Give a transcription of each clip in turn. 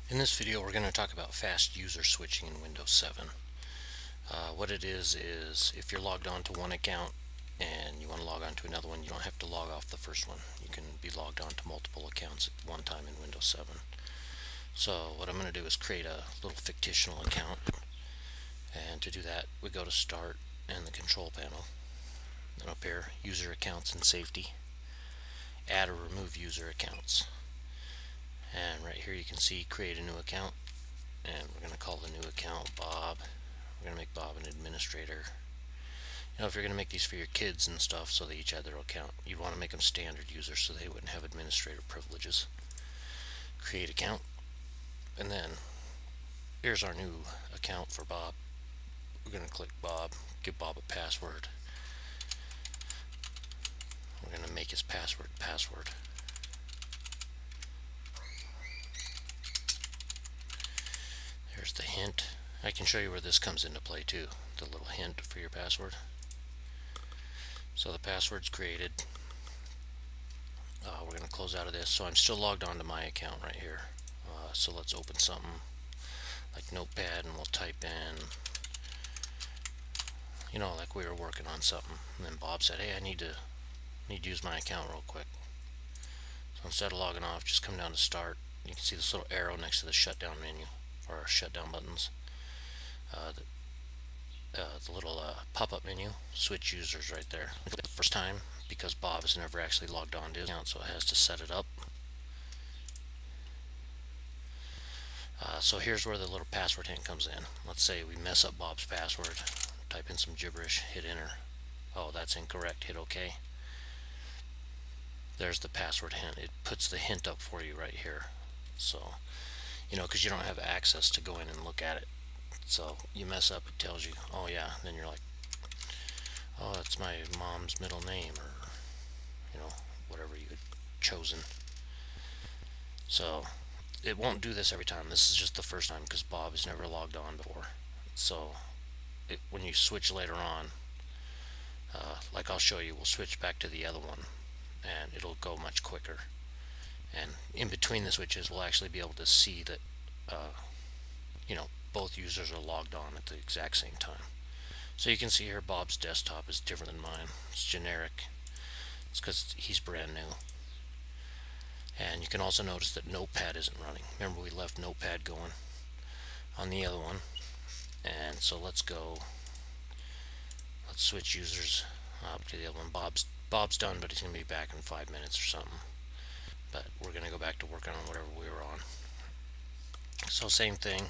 In this video, we're going to talk about fast user switching in Windows 7. What it is if you're logged on to one account and you want to log on to another one, you don't have to log off the first one. You can be logged on to multiple accounts at one time in Windows 7. So what I'm going to do is create a little fictional account, and to do that we go to Start and the Control Panel, and up here, User Accounts and Safety, Add or Remove User Accounts. And right here you can see create a new account, and we're going to call the new account Bob. We're going to make Bob an administrator. You know, if you're going to make these for your kids and stuff so they each had their account, you'd want to make them standard users so they wouldn't have administrator privileges. Create account, and then here's our new account for Bob. We're going to click Bob, give Bob a password. We're going to make his password. There's the hint. I can show you where this comes into play too, the little hint for your password. So the password's created. We're going to close out of this. So I'm still logged on to my account right here. So let's open something like Notepad, and we'll type in, you know, like we were working on something, and then Bob said, hey, I need to use my account real quick. So instead of logging off, just come down to Start. You can see this little arrow next to the shutdown menu, or shutdown buttons. The little pop-up menu, switch users right there. The first time, because Bob has never actually logged on to his account, so it has to set it up. So here's where the little password hint comes in. Let's say we mess up Bob's password, type in some gibberish, hit enter. Oh, that's incorrect, hit OK. There's the password hint. It puts the hint up for you right here. So, you know, because you don't have access to go in and look at it. So you mess up, it tells you, oh yeah, then you're like, oh, that's my mom's middle name, or, you know, whatever you had chosen. So it won't do this every time. This is just the first time because Bob has never logged on before. So when you switch later on, like I'll show you, we'll switch back to the other one and it'll go much quicker. And in between the switches, we'll actually be able to see that, you know, both users are logged on at the exact same time. So you can see here Bob's desktop is different than mine. It's generic. It's because he's brand new. And you can also notice that Notepad isn't running. Remember, we left Notepad going on the other one. And so let's switch users up to the other one. Bob's done, but he's going to be back in 5 minutes or something. But we're going to go back to working on whatever we were on. So same thing,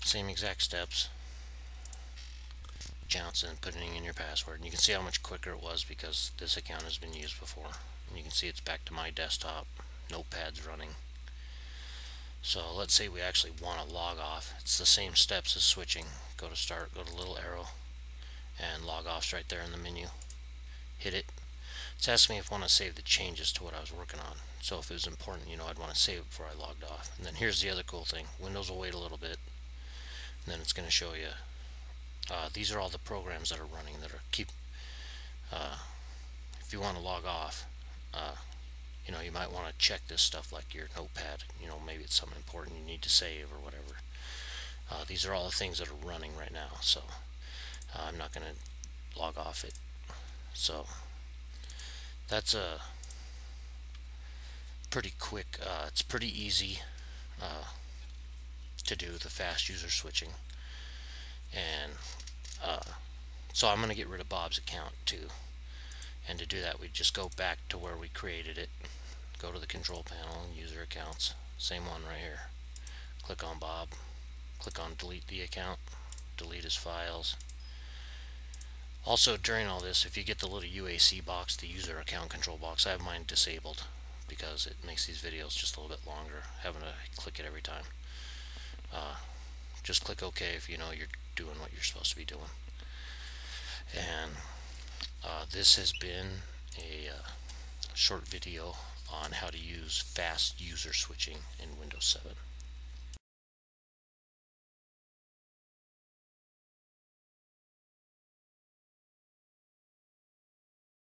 same exact steps. Johnson, putting in your password, and you can see how much quicker it was because this account has been used before. And you can see it's back to my desktop. Notepad's running. So let's say we actually want to log off. It's the same steps as switching. Go to Start, go to the little arrow, and log off's right there in the menu. Hit it. It's asking me if I want to save the changes to what I was working on. So if it was important, you know, I'd want to save it before I logged off. And then here's the other cool thing. Windows will wait a little bit, and then it's going to show you. These are all the programs that are running that are if you want to log off, you know, you might want to check this stuff like your Notepad. You know, maybe it's something important you need to save or whatever. These are all the things that are running right now, so I'm not going to log off it. So that's a pretty quick, it's pretty easy to do the fast user switching. And so I'm going to get rid of Bob's account too. And to do that, we just go back to where we created it. Go to the control panel and user accounts. Same one right here. Click on Bob. Click on delete the account. Delete his files. Also, during all this, if you get the little UAC box, the user account control box, I have mine disabled because it makes these videos just a little bit longer, having to click it every time. Just click OK if you know you're doing what you're supposed to be doing. And this has been a short video on how to use fast user switching in Windows 7.